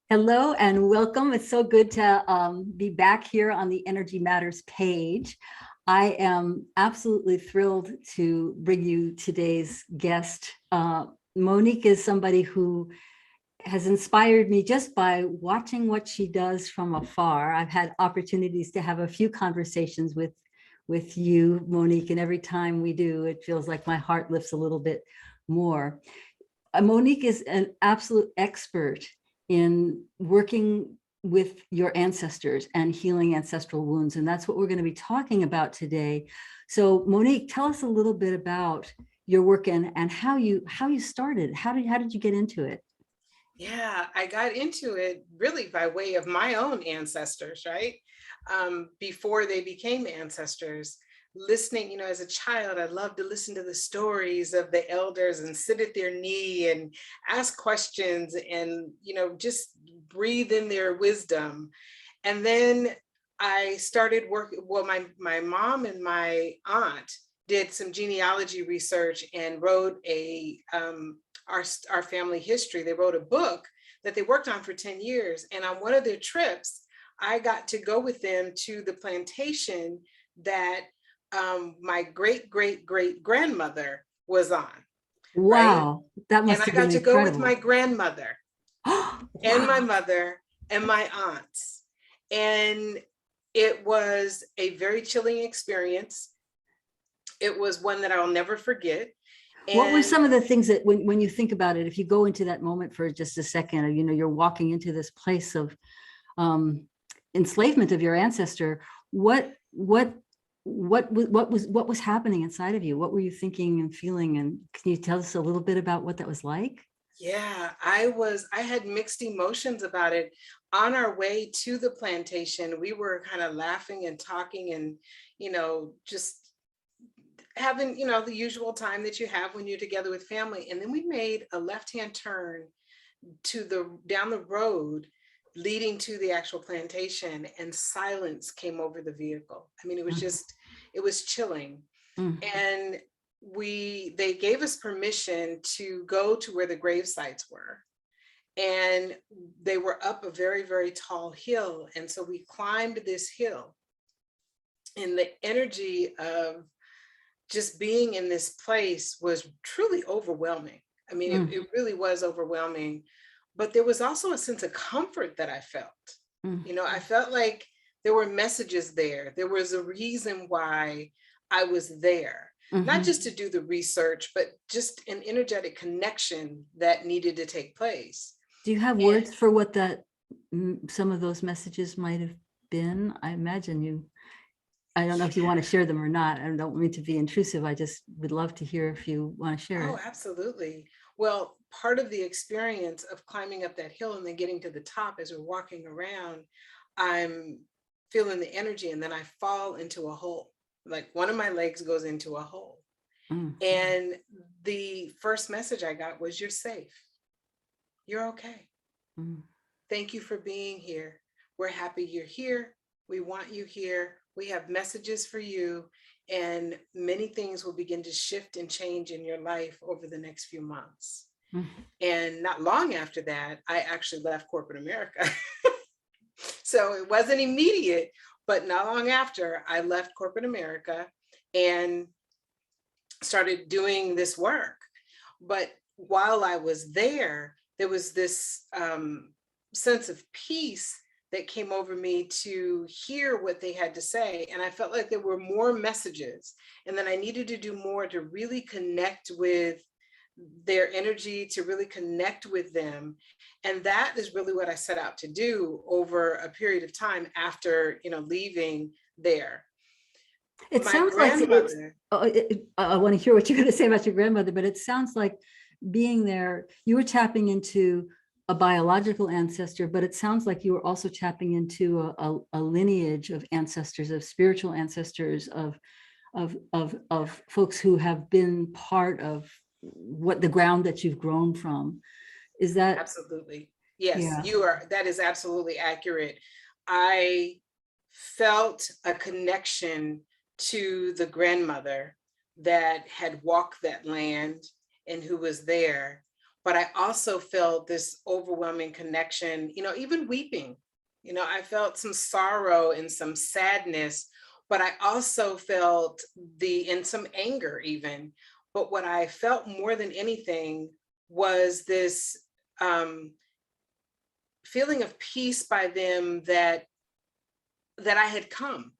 Hello and welcome. It's so good to be back here on the Energy Matters page. I am absolutely thrilled to bring you today's guest. Monique is somebody who has inspired me just by watching what she does from afar. I've had opportunities to have a few conversations with you, Monique, and every time we do, it feels like my heart lifts a little bit more. Monique is an absolute expert in working with your ancestors and healing ancestral wounds. And that's what we're going to be talking about today. So Monique, tell us a little bit about your work and how you started. How did you get into it? Yeah, I got into it really by way of my own ancestors, right? Before they became ancestors. Listening, as a child, I loved to listen to the stories of the elders and sit at their knee and ask questions and, just breathe in their wisdom. And then I started working, well, my mom and my aunt did some genealogy research and wrote our family history. They wrote a book that they worked on for 10 years. And on one of their trips, I got to go with them to the plantation that my great great great grandmother was on, right? Wow, that And must I have got been to go with my incredible. grandmother and my Wow. mother and my aunts. And it was a very chilling experience. It was one that I'll never forget. What were And some of the things that when you think about it, if you go into that moment for just a second, you're walking into this place of um, enslavement of your ancestor, what was happening inside of you? What were you thinking and feeling? And can you tell us a little bit about what that was like? yeah, I had mixed emotions about it. On our way to the plantation, we were kind of laughing and talking and, just having, the usual time that you have when you're together with family. And then we made a left-hand turn down the road leading to the actual plantation, and silence came over the vehicle. I mean, it was chilling. Mm. And they gave us permission to go to where the grave sites were, and they were up a very very tall hill, and so we climbed this hill, and the energy of just being in this place was truly overwhelming. I mean, Mm. it really was overwhelming, but there was also a sense of comfort that I felt. Mm. I felt like there were messages there. There was a reason why I was there, not Mhm. just to do the research, but just an energetic connection that needed to take place. Do you have And words for what some of those messages might have been? I imagine I don't know if you want to share them or not. I don't mean to be intrusive. I just would love to hear if you want to share oh, it. absolutely. Well, part of the experience of climbing up that hill and then getting to the top as we're walking around, I'm feeling the energy, and then I fall into a hole. Like one of my legs goes into a hole. Mm. And the first message I got was, "You're safe. You're okay. Mm. Thank you for being here. We're happy you're here. We want you here. We have messages for you. And many things will begin to shift and change in your life over the next few months." Mm. And not long after that, I actually left corporate America. So it wasn't immediate, but not long after, I left corporate America and started doing this work. But while I was there was this sense of peace that came over me to hear what they had to say. And I felt like there were more messages, and then I needed to do more to really connect with their energy, to really connect with them. And that is really what I set out to do over a period of time after, leaving there. It My sounds like it's, grandmother, I want to hear what you're going to say about your grandmother, but it sounds like being there, you were tapping into a biological ancestor, but it sounds like you were also tapping into a lineage of ancestors, of spiritual ancestors, of folks who have been part of what the ground that you've grown from. Is that, absolutely. Yes, yeah. that is absolutely accurate. I felt a connection to the grandmother that had walked that land and who was there. but I also felt this overwhelming connection, even weeping. I felt some sorrow and some sadness, but I also felt and some anger even. But what I felt more than anything was this feeling of peace by them that I had come,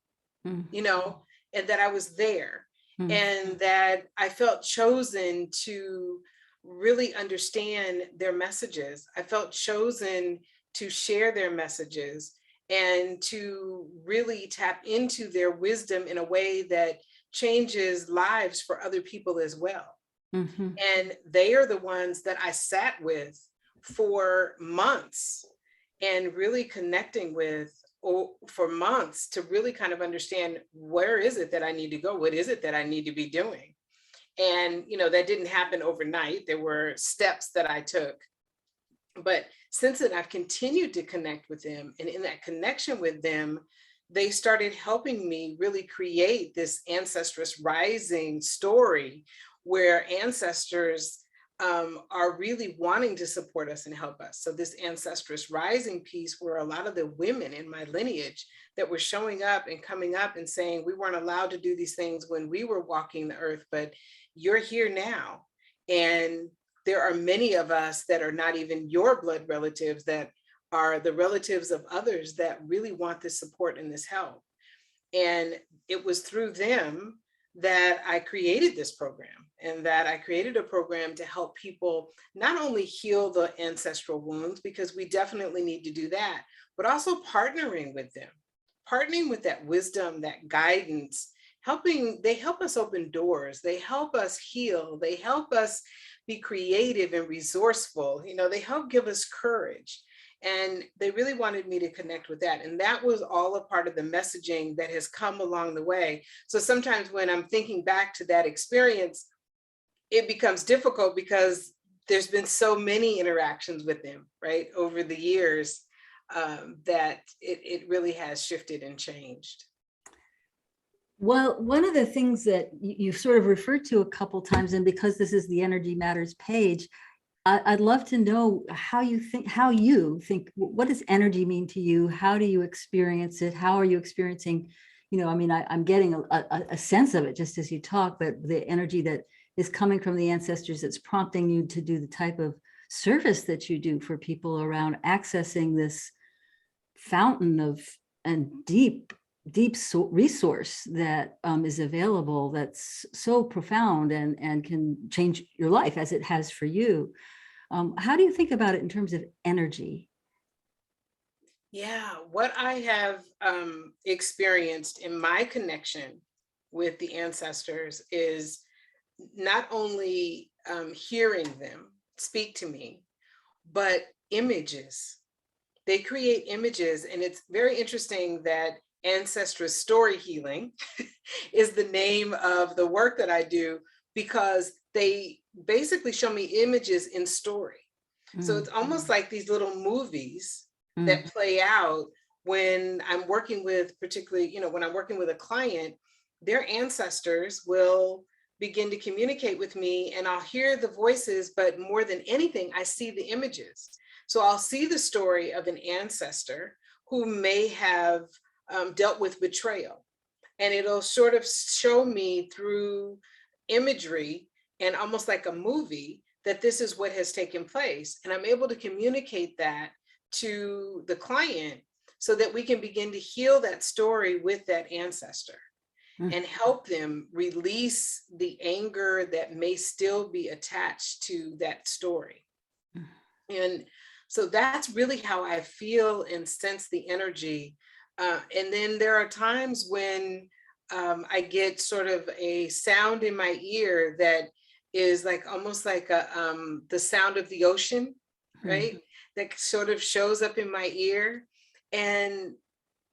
Mhm. and that I was there, Mhm. and that I felt chosen to really understand their messages. I felt chosen to share their messages and to really tap into their wisdom in a way that changes lives for other people as well. Mhm. And they are the ones that I sat with for months and really connecting with for months to really kind of understand, where is it that I need to go? What is it that I need to be doing? And, that didn't happen overnight. There were steps that I took. But since then, I've continued to connect with them. And in that connection with them, they started helping me really create this Ancestress Rising story where ancestors are really wanting to support us and help us. So, this Ancestress Rising piece, where a lot of the women in my lineage that were showing up and coming up and saying, we weren't allowed to do these things when we were walking the earth, but you're here now. And there are many of us that are not even your blood relatives, that are the relatives of others that really want this support and this help. And it was through them that I created this program, and that I created a program to help people not only heal the ancestral wounds, because we definitely need to do that, but also partnering with them, partnering with that wisdom, that guidance, they help us open doors, they help us heal, they help us be creative and resourceful, they help give us courage. And they really wanted me to connect with that. And that was all a part of the messaging that has come along the way. So sometimes when I'm thinking back to that experience, it becomes difficult because there's been so many interactions with them, right, over the years, that it really has shifted and changed. Well, one of the things that you sort of referred to a couple times, and because this is the Energy Matters page, I'd love to know how you think, what does energy mean to you? How do you experience it? How are you experiencing, I mean, I'm getting a sense of it just as you talk, but the energy that is coming from the ancestors that's prompting you to do the type of service that you do for people around accessing this fountain of and deep resource that is available, that's so profound and can change your life as it has for you. How do you think about it in terms of energy? Yeah, what I have experienced in my connection with the ancestors is not only hearing them speak to me, but images. They create images, and it's very interesting that Ancestral Story Healing is the name of the work that I do, because they basically show me images in story. So it's almost like these little movies that Mm. play out when I'm working with, particularly, when I'm working with a client, their ancestors will begin to communicate with me, and I'll hear the voices, but more than anything, I see the images. So I'll see the story of an ancestor who may have dealt with betrayal, and it'll sort of show me through imagery and almost like a movie that this is what has taken place. And I'm able to communicate that to the client so that we can begin to heal that story with that ancestor Mm. and help them release the anger that may still be attached to that story. And so that's really how I feel and sense the energy. And then there are times when I get sort of a sound in my ear that is like almost like the sound of the ocean, Mm. right? That sort of shows up in my ear. And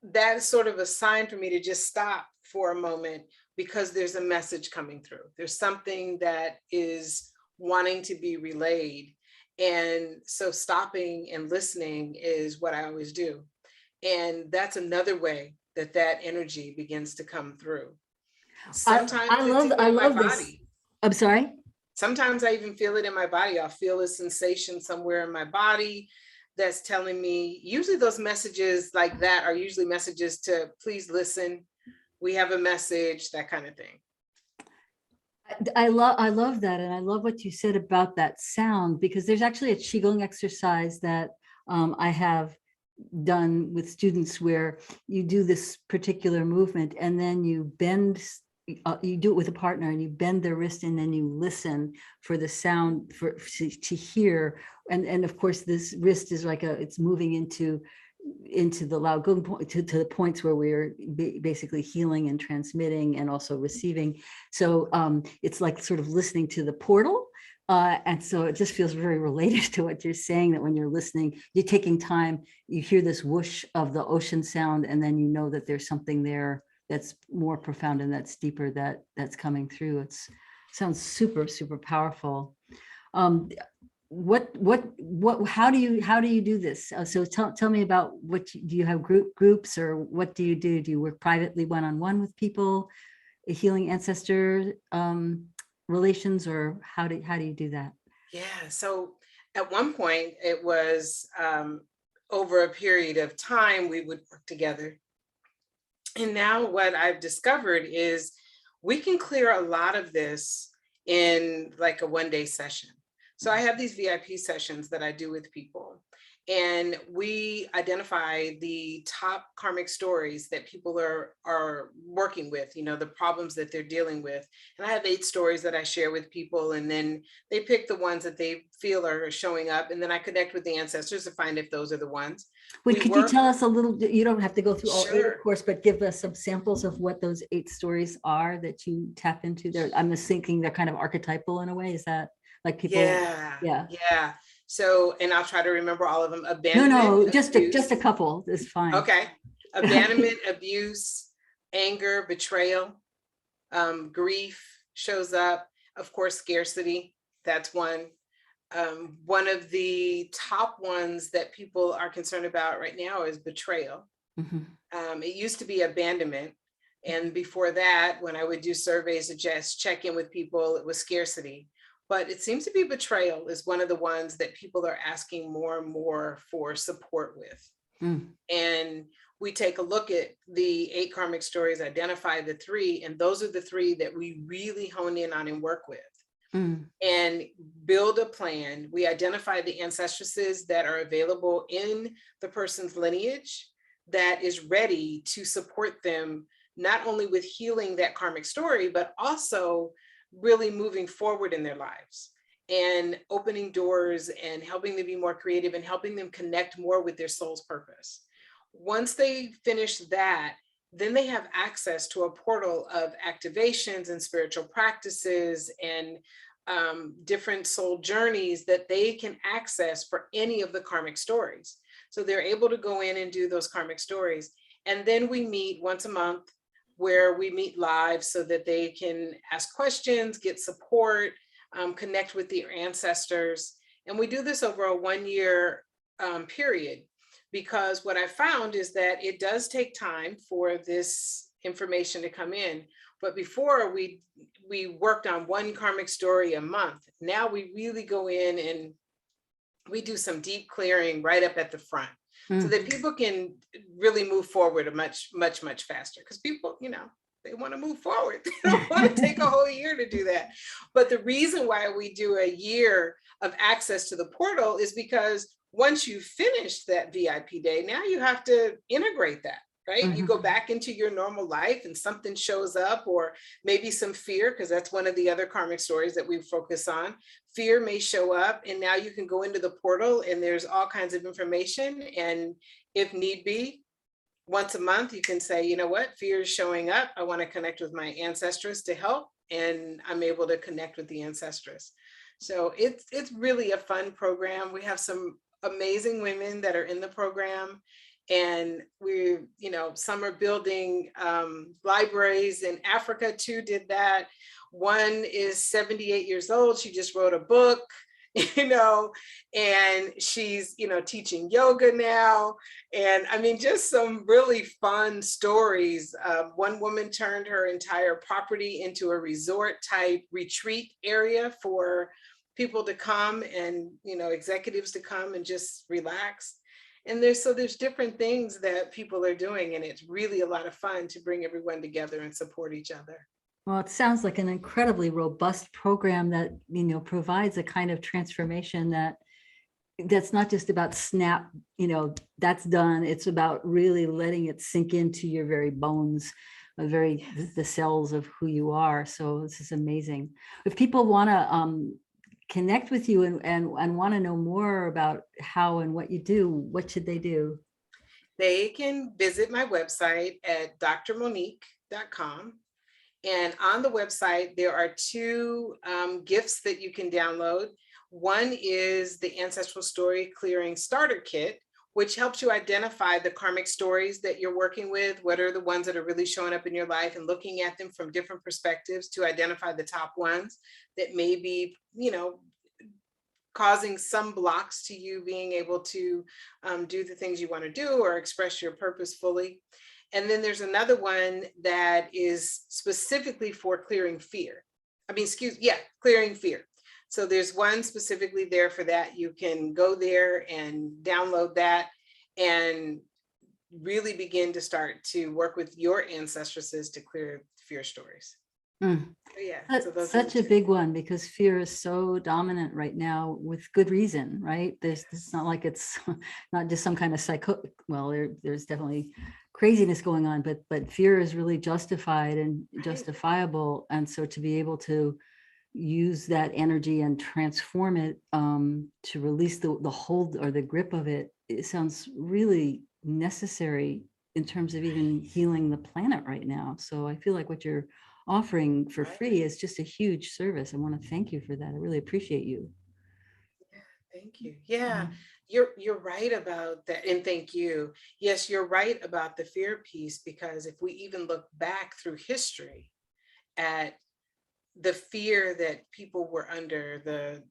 that is sort of a sign for me to just stop for a moment, because there's a message coming through. There's something that is wanting to be relayed. And so stopping and listening is what I always do. And that's another way that that energy begins to come through. I, Sometimes I it's love even I in my love this. body. I'm sorry. Sometimes I even feel it in my body. I'll feel a sensation somewhere in my body that's telling me, usually those messages like that are usually messages to please listen. We have a message, that kind of thing. I love that. And I love what you said about that sound, because there's actually a Qigong exercise that I have done with students where you do this particular movement and then you bend, you do it with a partner and you bend their wrist and then you listen for the sound to hear. And of course, this wrist is like it's moving into the Laogung point, to the points where we're basically healing and transmitting and also receiving. So it's like sort of listening to the portal. And so it just feels very related to what you're saying, that when you're listening, you're taking time, you hear this whoosh of the ocean sound, and then you know that there's something there that's more profound and that's deeper that's coming through. It's sounds super, super powerful. How do you do this? So tell me about do you have groups, or what do you do? Do you work privately one-on-one with people, healing ancestor relations, or how do you do that? Yeah, so at one point it was over a period of time we would work together. And now what I've discovered is we can clear a lot of this in like a one-day session. So I have these VIP sessions that I do with people, and we identify the top karmic stories that people are working with, the problems that they're dealing with. And I have 8 stories that I share with people, and then they pick the ones that they feel are showing up, and then I connect with the ancestors to find if those are the ones. Wait, could you tell us a little? You don't have to go through all 8, of course, but give us some samples of what those 8 stories are that you tap into there. I'm just thinking they're kind of archetypal in a way. Is that like people? Yeah. So, and I'll try to remember all of them. Abandonment. No, just a couple is fine. Okay. Abandonment, abuse, anger, betrayal, grief shows up. Of course, scarcity. That's one. One of the top ones that people are concerned about right now is betrayal. It used to be abandonment. And before that, when I would do surveys to just check in with people, it was scarcity. But it seems to be betrayal is one of the ones that people are asking more and more for support with. And we take a look at the 8 karmic stories, identify the 3, and those are the 3 that we really hone in on and work with. And build a plan. We identify the ancestresses that are available in the person's lineage that is ready to support them, not only with healing that karmic story, but also really moving forward in their lives and opening doors and helping them be more creative and helping them connect more with their soul's purpose. Once they finish that, then they have access to a portal of activations and spiritual practices and different soul journeys that they can access for any of the karmic stories. So they're able to go in and do those karmic stories. And then we meet once a month, where we meet live so that they can ask questions, get support, connect with their ancestors. And we do this over a 1-year period, because what I found is that it does take time for this information to come in. But before we worked on 1 karmic story a month. Now we really go in and we do some deep clearing right up at the front. So that people can really move forward much faster, because people, they want to move forward. They don't want to take a whole year to do that. But the reason why we do a year of access to the portal is because once you finish that VIP day, now you have to integrate that, right? You go back into your normal life and something shows up, or maybe some fear, because that's one of the other karmic stories that we focus on. Fear may show up, and now you can go into the portal and there's all kinds of information. And if need be, once a month, you can say, you know what, fear is showing up. I want to connect with my ancestress to help. And I'm able to connect with the ancestress. So it's really a fun program. We have some amazing women that are in the program. And we, some are building libraries in Africa too, did that. One is 78 years old. She just wrote a book. you know, and she's, you know, teaching yoga now. And I mean, just some really fun stories. One woman turned her entire property into a resort type retreat area for people to come and, you know, executives to come and just relax. And there's different things that people are doing, and it's really a lot of fun to bring everyone together and support each other. Well, it sounds like an incredibly robust program that, you know, provides a kind of transformation that's not just about snap, you know, that's done. It's about really letting it sink into your very bones, the cells of who you are. So this is amazing. If people want to connect with you and want to know more about how and what you do, what should they do? They can visit my website at drmonique.com. And on the website, there are two gifts that you can download. One is the Ancestral Story Clearing Starter Kit, which helps you identify the karmic stories that you're working with, what are the ones that are really showing up in your life, and looking at them from different perspectives to identify the top ones that may be, you know, causing some blocks to you being able to do the things you want to do or express your purpose fully. And then there's another one that is specifically for clearing fear. Clearing fear. So there's one specifically there for that. You can go there and download that and really begin to start to work with your ancestresses to clear fear stories. Mm. Yeah, so those Such a big one, because fear is so dominant right now with good reason, right? It's not like it's not just some kind of there's definitely craziness going on, but fear is really justified and justifiable. And so to be able to use that energy and transform it to release the hold or the grip of it, it sounds really necessary in terms of even healing the planet right now. So I feel like what you're offering for free is just a huge service. I want to thank you for that. I really appreciate you. Thank you. Yeah, you're right about that. And thank you. Yes, you're right about the fear piece, because if we even look back through history at the fear that people were under, the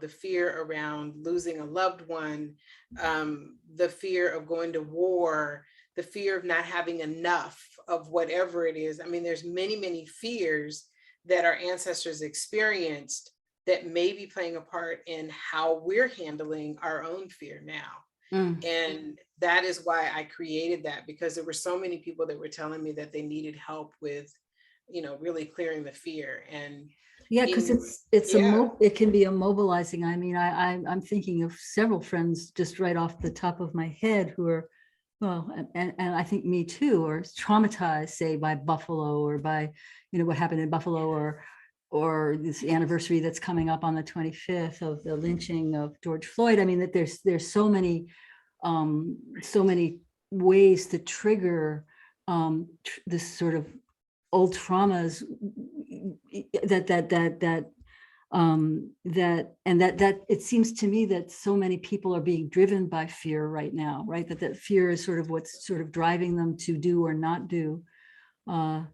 fear around losing a loved one, the fear of going to war, the fear of not having enough of whatever it is. I mean, there's many, many fears that our ancestors experienced that may be playing a part in how we're handling our own fear now. And that is why I created that, because there were so many people that were telling me that they needed help with, really clearing the fear. And yeah, because it can be immobilizing. I mean, I'm thinking of several friends just right off the top of my head who are, well, and I think me too, or traumatized, say, by Buffalo, or by, what happened in Buffalo, or this anniversary that's coming up on the 25th of the lynching of George Floyd. I mean, that there's so many ways to trigger this sort of old traumas that it seems to me that so many people are being driven by fear right now, right? That fear is sort of what's sort of driving them to do or not do. The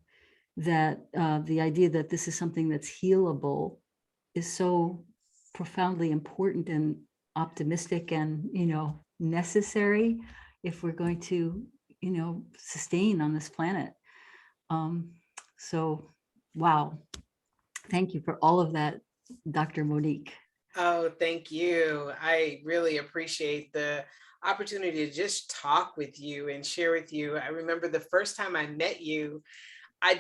idea that this is something that's healable is so profoundly important and optimistic and, necessary if we're going to, sustain on this planet. So, wow. Thank you for all of that, Dr. Monique. Oh, thank you. I really appreciate the opportunity to just talk with you and share with you. I remember the first time I met you, I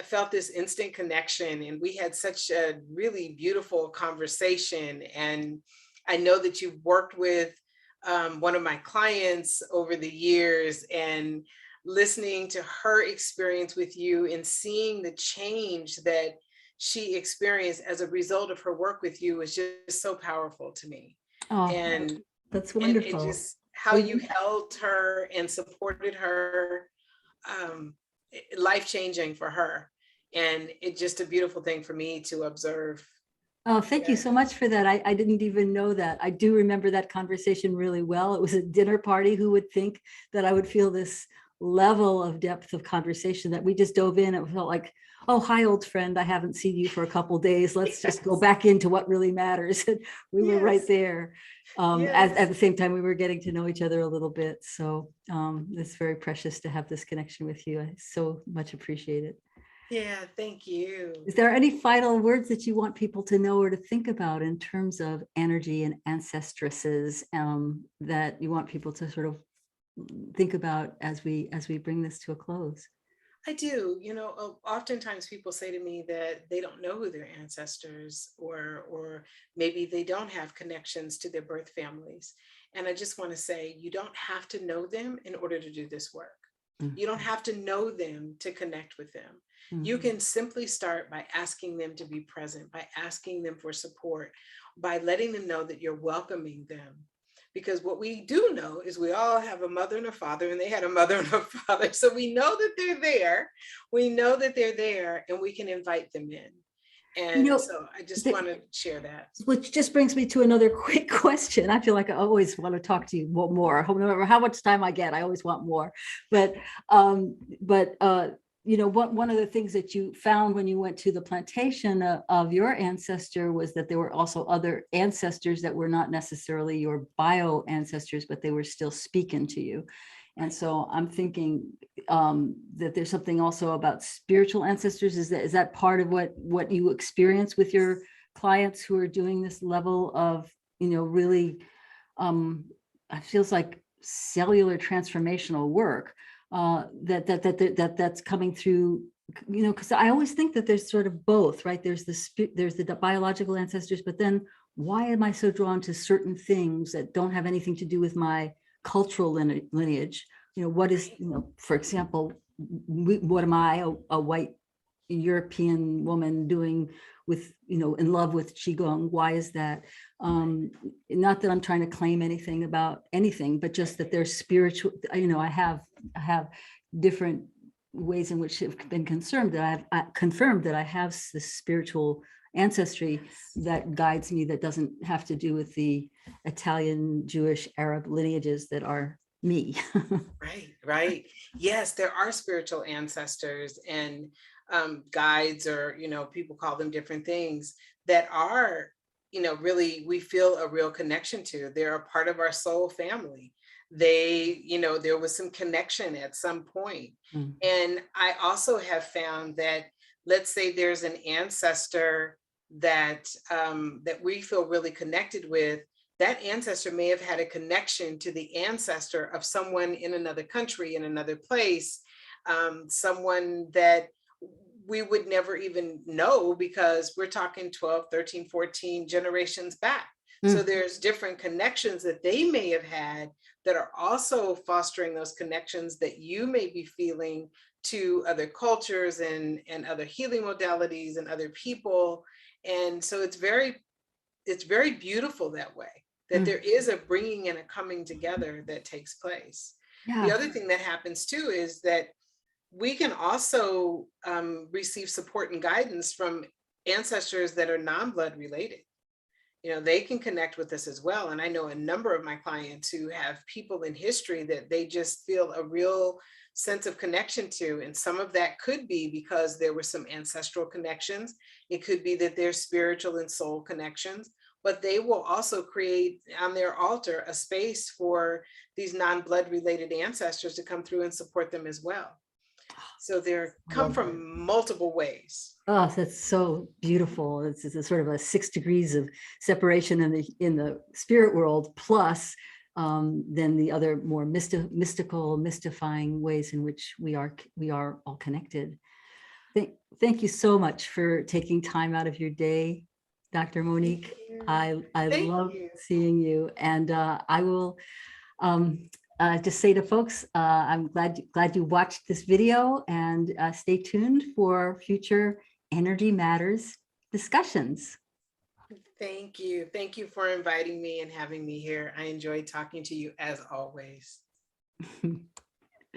felt this instant connection, and we had such a really beautiful conversation. And I know that you've worked with one of my clients over the years, and listening to her experience with you and seeing the change that she experienced as a result of her work with you was just so powerful to me. Oh, and that's wonderful. And just how you held her and supported her, life-changing for her. And it's just a beautiful thing for me to observe. Oh, thank you so much for that. I didn't even know that. I do remember that conversation really well. It was a dinner party. Who would think that I would feel this level of depth of conversation that we just dove in. It felt like, oh, hi, old friend. I haven't seen you for a couple of days. Let's just go back into what really matters. And we were right there. At the same time, we were getting to know each other a little bit. So it's very precious to have this connection with you. I so much appreciate it. Yeah, thank you. Is there any final words that you want people to know or to think about in terms of energy and ancestresses that you want people to sort of think about as we bring this to a close? I do. Oftentimes people say to me that they don't know who their ancestors or maybe they don't have connections to their birth families. And I just want to say, you don't have to know them in order to do this work. You don't have to know them to connect with them. You can simply start by asking them to be present, by asking them for support, by letting them know that you're welcoming them. Because what we do know is we all have a mother and a father, and they had a mother and a father. So we know that they're there. We know that they're there, and we can invite them in. And so I just want to share that. Which just brings me to another quick question. I feel like I always want to talk to you more. No matter how much time I get, I always want more. But one of the things that you found when you went to the plantation of your ancestor was that there were also other ancestors that were not necessarily your bio ancestors, but they were still speaking to you. And so I'm thinking that there's something also about spiritual ancestors. Is that part of what you experience with your clients who are doing this level of, really, it feels like cellular transformational work that's coming through, because I always think that there's sort of both, right? There's the biological ancestors, but then why am I so drawn to certain things that don't have anything to do with my cultural lineage? What is, for example, what am I, a white European woman, doing with, in love with Qigong? Why is that? Not that I'm trying to claim anything about anything, but just that there's spiritual, I have different ways in which have been confirmed that I have this spiritual ancestry that guides me, that doesn't have to do with the Italian, Jewish, Arab lineages that are me. Right. Yes, there are spiritual ancestors and guides, or, people call them different things, that are, really, we feel a real connection to. They're a part of our soul family. They, there was some connection at some point. And I also have found that, let's say there's an ancestor that that we feel really connected with. That ancestor may have had a connection to the ancestor of someone in another country, in another place, someone that we would never even know, because we're talking 12, 13, 14 generations back. So there's different connections that they may have had that are also fostering those connections that you may be feeling to other cultures and other healing modalities and other people. And so it's very beautiful that way, that there is a bringing and a coming together that takes place. Yeah. The other thing that happens too is that we can also receive support and guidance from ancestors that are non-blood related. They can connect with us as well. And I know a number of my clients who have people in history that they just feel a real sense of connection to. And some of that could be because there were some ancestral connections. It could be that there's spiritual and soul connections, but they will also create on their altar a space for these non-blood related ancestors to come through and support them as well. So they're come from multiple ways. Oh, that's so beautiful. It's a sort of a 6 degrees of separation in the spirit world, plus then the other more mystical, mystifying ways in which we are all connected. Thank you so much for taking time out of your day, Dr. Monique. I love seeing you, and I will just say to folks, I'm glad you watched this video, and stay tuned for future Energy Matters discussions. Thank you. Thank you for inviting me and having me here. I enjoyed talking to you as always.